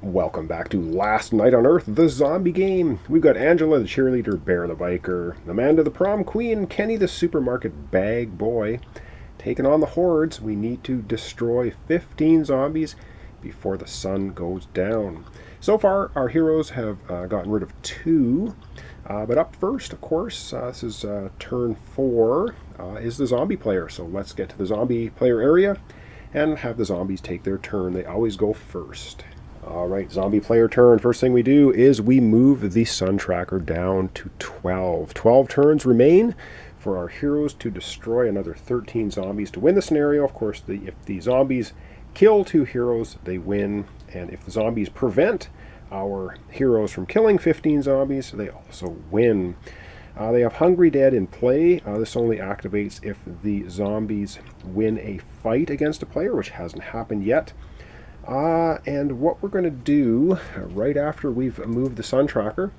Welcome back to Last Night on Earth, the zombie game. We've got Angela the cheerleader, Bear the biker, Amanda the prom queen, Kenny the supermarket bag boy. Taking on the hordes, we need to destroy 15 zombies before the sun goes down. So far, our heroes have gotten rid of 2. But up first, of course, this is turn 4, is the zombie player. So let's get to the zombie player area and have the zombies take their turn. They always go first. Alright, zombie player turn. First thing we do is we move the sun tracker down to 12. 12 turns remain for our heroes to destroy another 13 zombies to win the scenario. Of course, if the zombies kill 2 heroes, they win. And if the zombies prevent our heroes from killing 15 zombies, they also win. They have Hungry Dead in play. This only activates if the zombies win a fight against a player, which hasn't happened yet. And what we're going to do right after we've moved the sun tracker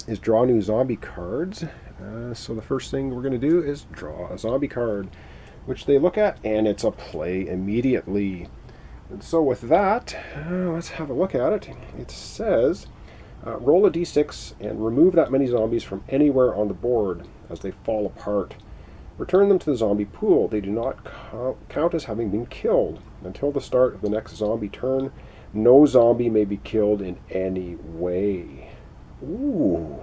is draw new zombie cards. So the first thing we're going to do is draw a zombie card, which they look at, and it's a play immediately. And so with that, let's have a look at it. It says, roll a d6 and remove that many zombies from anywhere on the board as they fall apart. Return them to the zombie pool. They do not count as having been killed. Until the start of the next zombie turn, no zombie may be killed in any way. Ooh.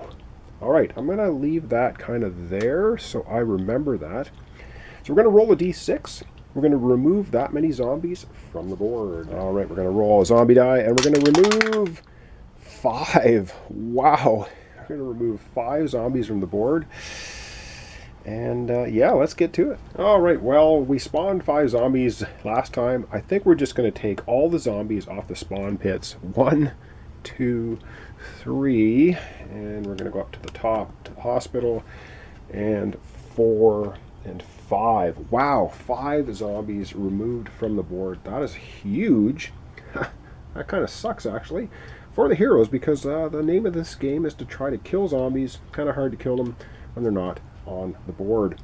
Alright, I'm going to leave that kind of there so I remember that. So we're going to roll a d6. We're going to remove that many zombies from the board. Alright, we're going to roll a zombie die and we're going to remove 5. Wow. We're going to remove 5 zombies from the board. And yeah, let's get to it. Alright, well, we spawned 5 zombies last time. I think we're just going to take all the zombies off the spawn pits. 1, 2, 3. And we're going to go up to the top, to the hospital. And 4 and 5. Wow, 5 zombies removed from the board. That is huge. That kind of sucks, actually, for the heroes, because the name of this game is to try to kill zombies. Kind of hard to kill them when they're not on the board.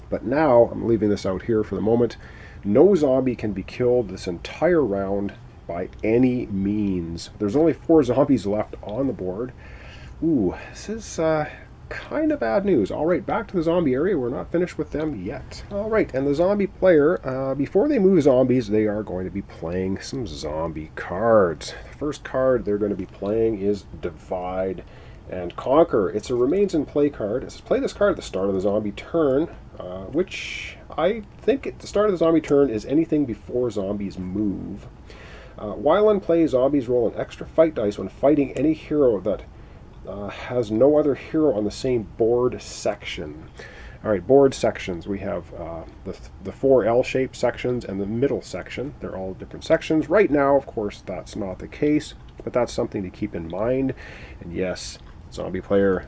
But now, I'm leaving this out here for the moment, no zombie can be killed this entire round by any means. There's only 4 zombies left on the board. Ooh, this is kind of bad news. Alright, back to the zombie area. We're not finished with them yet. Alright, and the zombie player, before they move zombies, they are going to be playing some zombie cards. The first card they're going to be playing is Divide and Conquer. It's a remains in play card. It says play this card at the start of the zombie turn, which I think at the start of the zombie turn is anything before zombies move. While in play, zombies roll an extra fight dice when fighting any hero that has no other hero on the same board section. Alright, board sections. We have the 4 L-shaped sections and the middle section. They're all different sections. Right now, of course, that's not the case, but that's something to keep in mind. And yes, zombie player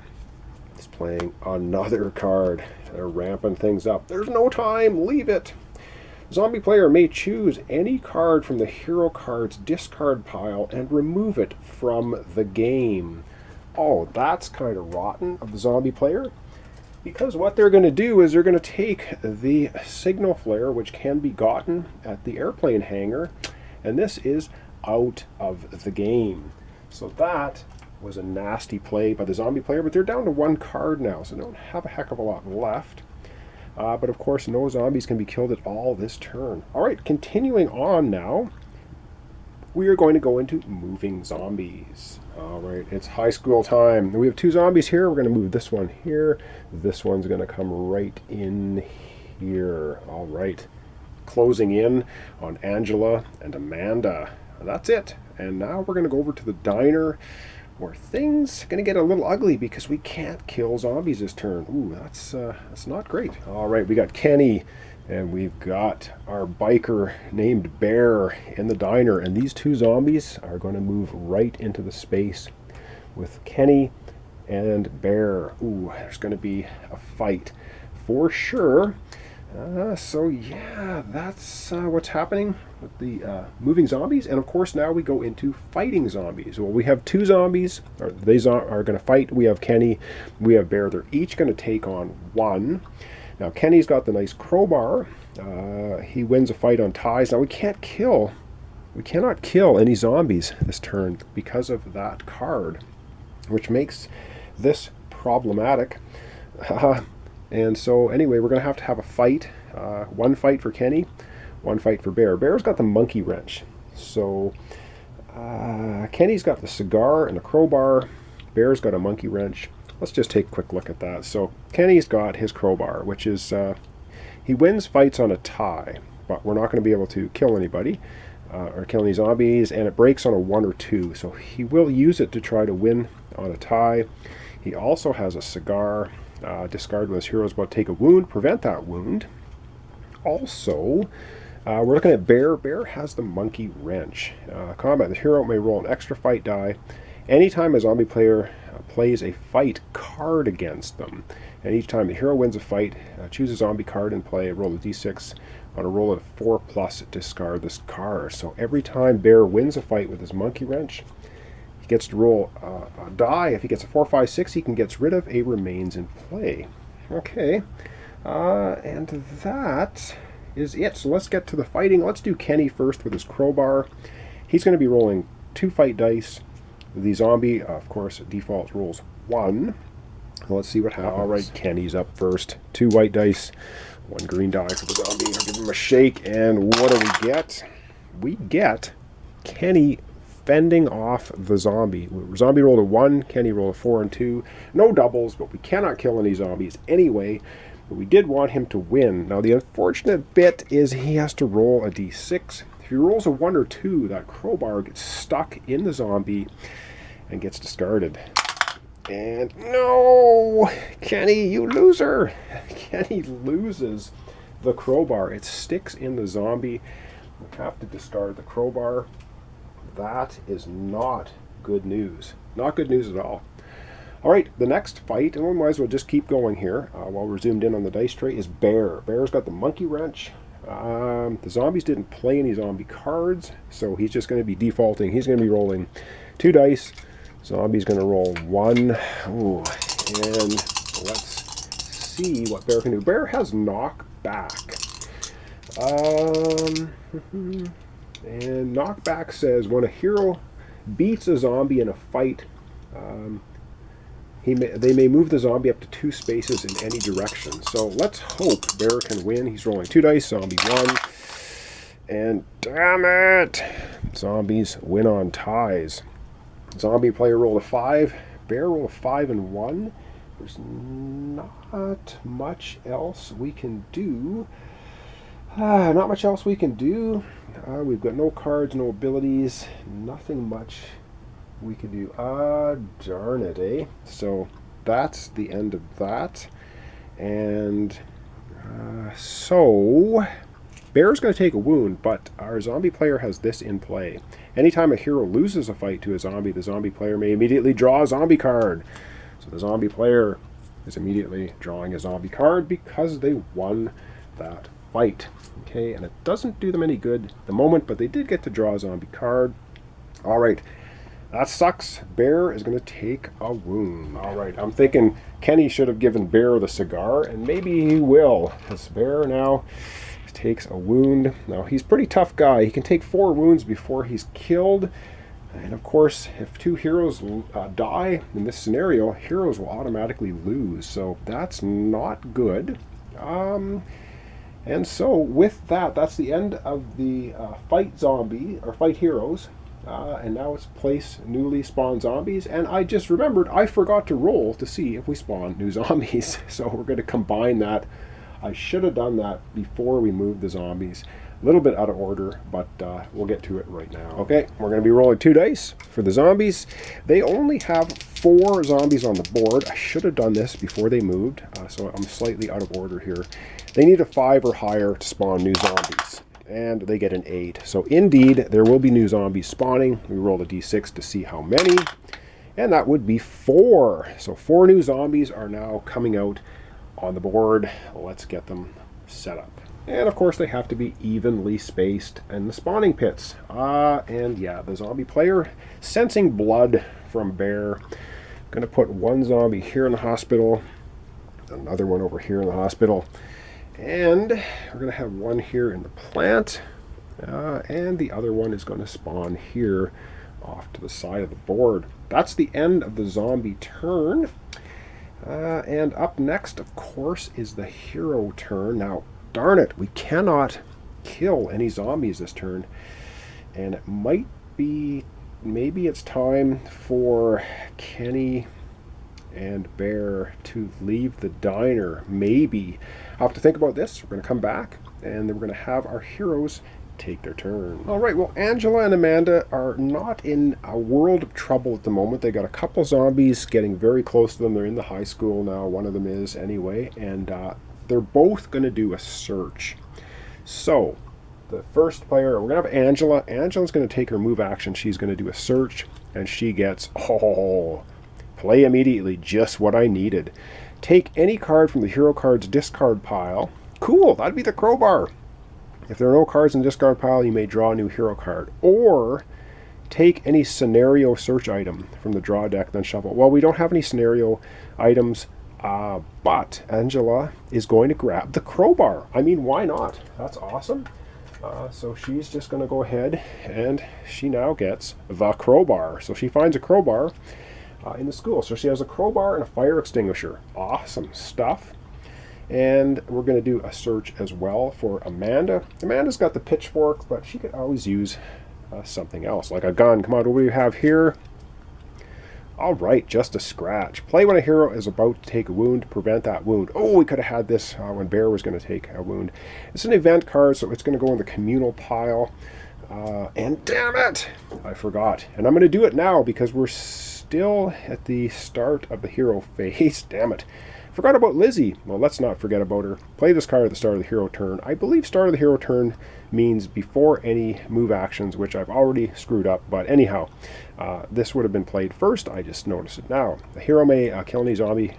is playing another card. They're ramping things up. There's no time. Leave it. Zombie player may choose any card from the hero card's discard pile and remove it from the game. Oh, that's kind of rotten of the zombie player. Because what they're going to do is they're going to take the signal flare, which can be gotten at the airplane hangar, and this is out of the game. So that was a nasty play by the zombie player, but they're down to 1 card now, so they don't have a heck of a lot left. But of course, no zombies can be killed at all this turn. Alright, continuing on now, we are going to go into moving zombies. Alright, it's high school time. We have 2 zombies here. We're going to move this one here. This one's going to come right in here. Alright, closing in on Angela and Amanda. That's it. And now we're going to go over to the diner, where things are going to get a little ugly because we can't kill zombies this turn. Ooh, that's not great. Alright, we got Kenny, and we've got our biker named Bear in the diner, and these 2 zombies are going to move right into the space with Kenny and Bear. Ooh, there's going to be a fight for sure. So yeah, that's what's happening with the moving zombies. And of course now we go into fighting zombies. Well, we have 2 zombies, or they are going to fight. We have Kenny, we have Bear. They're each going to take on 1. Now Kenny's got the nice crowbar. He wins a fight on ties. Now we can't kill we cannot kill any zombies this turn because of that card, which makes this problematic. And so anyway, we're going to have a fight. One fight for Kenny, one fight for Bear. Bear's got the monkey wrench. So Kenny's got the cigar and the crowbar. Bear's got a monkey wrench. Let's just take a quick look at that. So Kenny's got his crowbar, which is, he wins fights on a tie, but we're not going to be able to kill anybody or kill any zombies, and it breaks on a 1 or 2. So he will use it to try to win on a tie. He also has a cigar. Discard when his hero's about to take a wound, prevent that wound. Also, we're looking at Bear. Bear has the monkey wrench. Combat, the hero may roll an extra fight die anytime a zombie player plays a fight card against them. And each time the hero wins a fight, choose a zombie card and play, roll a d6. On a roll of 4+, discard this card. So every time Bear wins a fight with his monkey wrench, he gets to roll a die. If he gets a 4, 5, 6, he can get rid of a remains in play. Okay, and that is it. So let's get to the fighting. Let's do Kenny first with his crowbar. He's going to be rolling 2 fight dice. The zombie, of course, default rolls 1. Let's see what happens. All right, Kenny's up first. 2 white dice, 1 green die for the zombie. I'll give him a shake, and what do we get? We get Kenny fending off the zombie. Zombie rolled a 1, Kenny rolled a 4 and 2. No doubles, but we cannot kill any zombies anyway. But we did want him to win. Now the unfortunate bit is he has to roll a d6. If he rolls a 1 or 2, that crowbar gets stuck in the zombie and gets discarded. And no! Kenny, you loser! Kenny loses the crowbar. It sticks in the zombie. We have to discard the crowbar. That is not good news. Not good news at all. All right, the next fight, and we might as well just keep going here while we're zoomed in on the dice tray, is Bear. Bear's got the monkey wrench. The zombies didn't play any zombie cards, so he's just going to be defaulting. He's going to be rolling 2 dice. Zombie's going to roll 1. Ooh, and let's see what Bear can do. Bear has knockback. And knockback says when a hero beats a zombie in a fight, they may move the zombie up to 2 spaces in any direction. So let's hope Bear can win. He's rolling 2 dice, zombie 1. And damn it! Zombies win on ties. Zombie player rolled a 5. Bear rolled a 5 and 1. There's not much else we can do. Not much else we can do. We've got no cards, no abilities, nothing much we can do. Darn it, eh? So that's the end of that. And so Bear's going to take a wound, but our zombie player has this in play. Anytime a hero loses a fight to a zombie, the zombie player may immediately draw a zombie card. So the zombie player is immediately drawing a zombie card because they won that fight. Okay, and it doesn't do them any good at the moment, but they did get to draw a zombie card. All right, that sucks. Bear is going to take a wound. All right, I'm thinking Kenny should have given Bear the cigar, and maybe he will. This Bear now takes a wound. Now, he's a pretty tough guy. He can take 4 wounds before he's killed. And of course, if 2 heroes die in this scenario, heroes will automatically lose. So that's not good. And so with that, that's the end of the fight zombie or fight heroes. And now it's place newly spawned zombies. And I just remembered I forgot to roll to see if we spawn new zombies. So we're going to combine that. I should have done that before we moved the zombies. A little bit out of order, but we'll get to it right now. Okay, we're going to be rolling 2 dice for the zombies. They only have 4 zombies on the board. I should have done this before they moved, so I'm slightly out of order here. They need a 5 or higher to spawn new zombies, and they get an 8. So indeed, there will be new zombies spawning. We rolled a d6 to see how many, and that would be 4. So 4 new zombies are now coming out on the board. Let's get them set up. And of course they have to be evenly spaced in the spawning pits. And yeah, the zombie player sensing blood from Bear. Gonna put 1 zombie here in the hospital, another one over here in the hospital, and we're gonna have 1 here in the plant. And the other one is going to spawn here off to the side of the board. That's the end of the zombie turn. And up next, of course, is the hero turn. Now, darn it, we cannot kill any zombies this turn. And it might be, maybe it's time for Kenny and Bear to leave the diner. Maybe. I'll have to think about this. We're going to come back, and then we're going to have our heroes take their turn. All right, well, Angela and Amanda are not in a world of trouble at the moment. They got a couple zombies getting very close to them. They're in the high school now. One of them is anyway, and they're both going to do a search. So the first player, we're going to have Angela. Angela's going to take her move action. She's going to do a search, and she gets, play immediately, just what I needed. Take any card from the hero card's discard pile. Cool, that'd be the crowbar. If there are no cards in the discard pile, you may draw a new hero card. Or take any scenario search item from the draw deck, then shuffle. Well, we don't have any scenario items, but Angela is going to grab the crowbar. I mean, why not? That's awesome. So she's just going to go ahead, and she now gets the crowbar. So she finds a crowbar in the school. So she has a crowbar and a fire extinguisher. Awesome stuff. And we're going to do a search as well for Amanda. Amanda's got the pitchfork, but she could always use something else, like a gun. Come on, what do we have here? All right, just a scratch. Play when a hero is about to take a wound to prevent that wound. Oh, we could have had this when Bear was going to take a wound. It's an event card, so it's going to go in the communal pile. And damn it, I forgot. And I'm going to do it now because we're still at the start of the hero phase. Damn it. Forgot about Lizzie. Well, let's not forget about her. Play this card at the start of the hero turn. I believe start of the hero turn means before any move actions, which I've already screwed up. But anyhow, this would have been played first. I just noticed it now. The hero may kill any zombie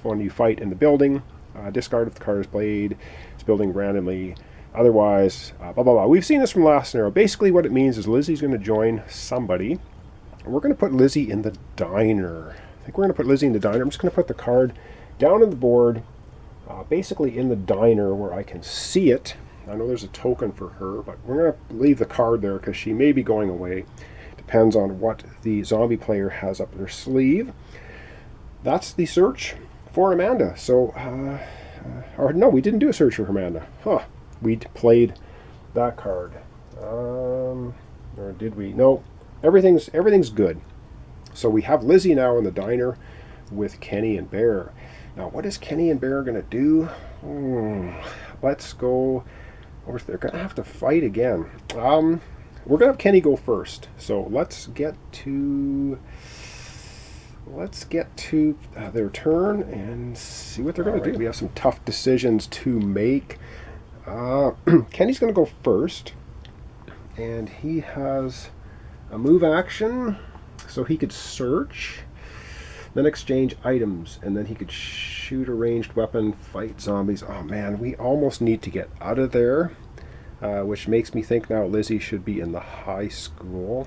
when you fight in the building. Discard if the card is played. It's building randomly. Otherwise, blah, blah, blah. We've seen this from last scenario. Basically what it means is Lizzie's going to join somebody. We're going to put Lizzie in the diner. I think we're going to put Lizzie in the diner. I'm just going to put the card down on the board, basically in the diner where I can see it. I know there's a token for her, but we're going to leave the card there because she may be going away. Depends on what the zombie player has up their sleeve. That's the search for Amanda. So, or no, we didn't do a search for Amanda. We played that card. Or did we? No, everything's good. So we have Lizzie now in the diner with Kenny and Bear. Now, what is Kenny and Bear going to do? Let's go. They're going to have to fight again. We're going to have Kenny go first. So let's get to their turn and see what they're going to do. We have some tough decisions to make. Kenny's going to go first, and he has a move action, so he could search. Then exchange items, and then he could shoot a ranged weapon, fight zombies. Oh man, we almost need to get out of there, which makes me think now Lizzie should be in the high school,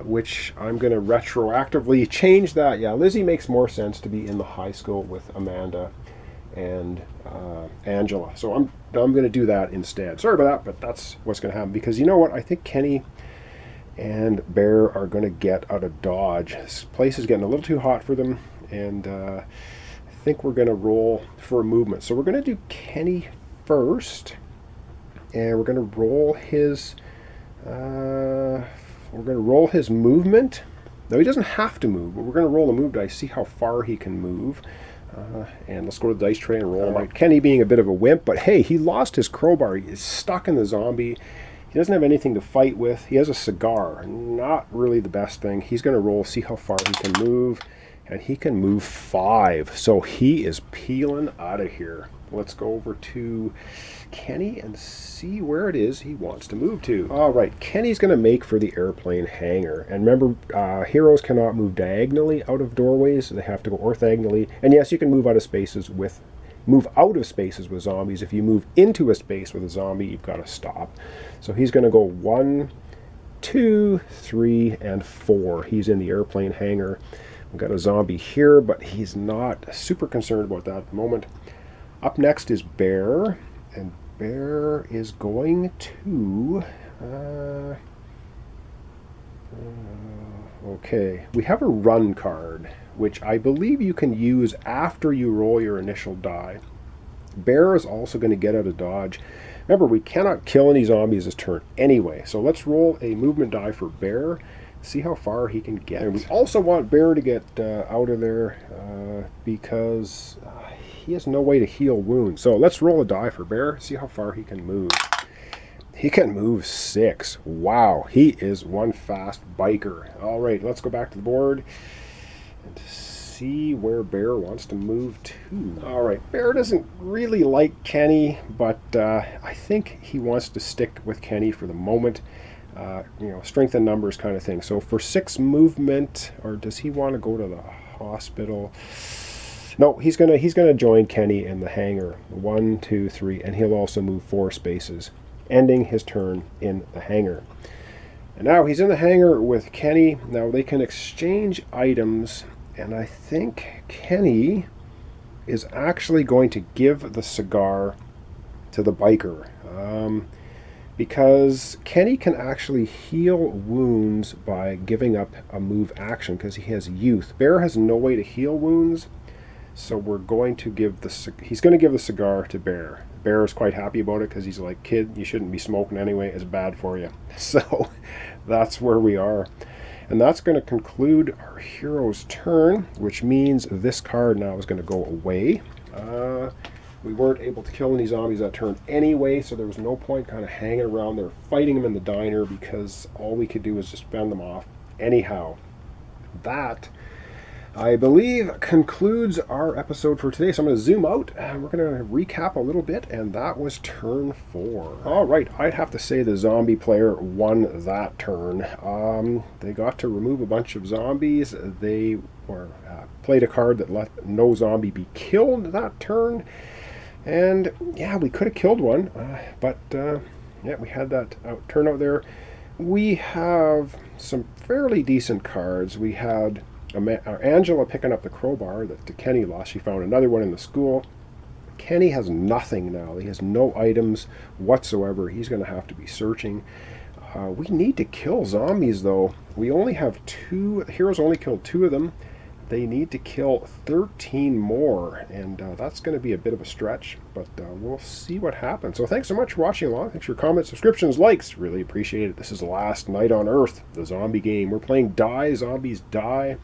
which I'm going to retroactively change that. Yeah, Lizzie makes more sense to be in the high school with Amanda and Angela. So I'm going to do that instead. Sorry about that, but that's what's going to happen, because you know what? I think Kenny and Bear are going to get out of Dodge. This place is getting a little too hot for them, and I think we're going to roll for a movement. So we're going to do Kenny first, and we're going to roll his movement. No, he doesn't have to move, but we're going to roll a move dice, see how far he can move. And let's go to the dice tray and roll. Right. Kenny being a bit of a wimp, but hey, he lost his crowbar. He is stuck in the zombie. He doesn't have anything to fight with. He has a cigar. Not really the best thing. He's going to roll, see how far he can move. And he can move 5. So he is peeling out of here. Let's go over to Kenny and see where it is he wants to move to. All right, Kenny's going to make for the airplane hangar. And remember, heroes cannot move diagonally out of doorways. They have to go orthogonally. And yes, you can move out of spaces with zombies. If you move into a space with a zombie, you've got to stop. So he's going to go 1, 2, 3, and 4. He's in the airplane hangar. We've got a zombie here, but he's not super concerned about that at the moment. Up next is Bear, and Bear is going to... okay, we have a run card, which I believe you can use after you roll your initial die. Bear is also going to get out of dodge. Remember, we cannot kill any zombies this turn anyway, so let's roll a movement die for Bear, see how far he can get. And we also want Bear to get out of there because he has no way to heal wounds. So let's roll a die for Bear, see how far he can move. He can move 6. Wow, he is one fast biker. All right, let's go back to the board and see where Bear wants to move to. All right, Bear doesn't really like Kenny, but I think he wants to stick with Kenny for the moment. Strength in numbers kind of thing. So for 6 movement, or does he want to go to the hospital? No, he's gonna join Kenny in the hangar. 1, 2, 3, and he'll also move 4 spaces, ending his turn in the hangar. And now he's in the hangar with Kenny. Now they can exchange items, and I think Kenny is actually going to give the cigar to the biker. Because Kenny can actually heal wounds by giving up a move action because he has youth. Bear has no way to heal wounds, so we're going to give he's going to give the cigar to Bear. Bear is quite happy about it because he's like, kid, you shouldn't be smoking anyway, it's bad for you. So that's where we are. And that's going to conclude our hero's turn, which means this card now is going to go away. We weren't able to kill any zombies that turn anyway, so there was no point kind of hanging around there fighting them in the diner because all we could do was just fend them off anyhow. That, I believe, concludes our episode for today. So I'm going to zoom out and we're going to recap a little bit, and that was turn 4. All right, I'd have to say the zombie player won that turn. They got to remove a bunch of zombies. They played a card that let no zombie be killed that turn. And yeah, we could have killed one, but yeah, we had that turnout there. We have some fairly decent cards. We had Angela picking up the crowbar that Kenny lost. She found another one in the school. Kenny has nothing now. He has no items whatsoever. He's going to have to be searching. We need to kill zombies, though. We only have 2. The heroes only killed 2 of them. They need to kill 13 more, and that's going to be a bit of a stretch, but we'll see what happens. So thanks so much for watching along. Thanks for your comments, subscriptions, likes. Really appreciate it. This is the last night on Earth, the zombie game. We're playing Die, Zombies Die.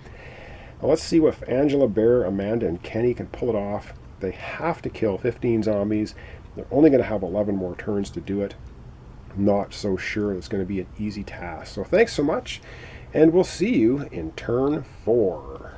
Now let's see if Angela, Bear, Amanda, and Kenny can pull it off. They have to kill 15 zombies. They're only going to have 11 more turns to do it. Not so sure it's going to be an easy task. So thanks so much, and we'll see you in turn 4.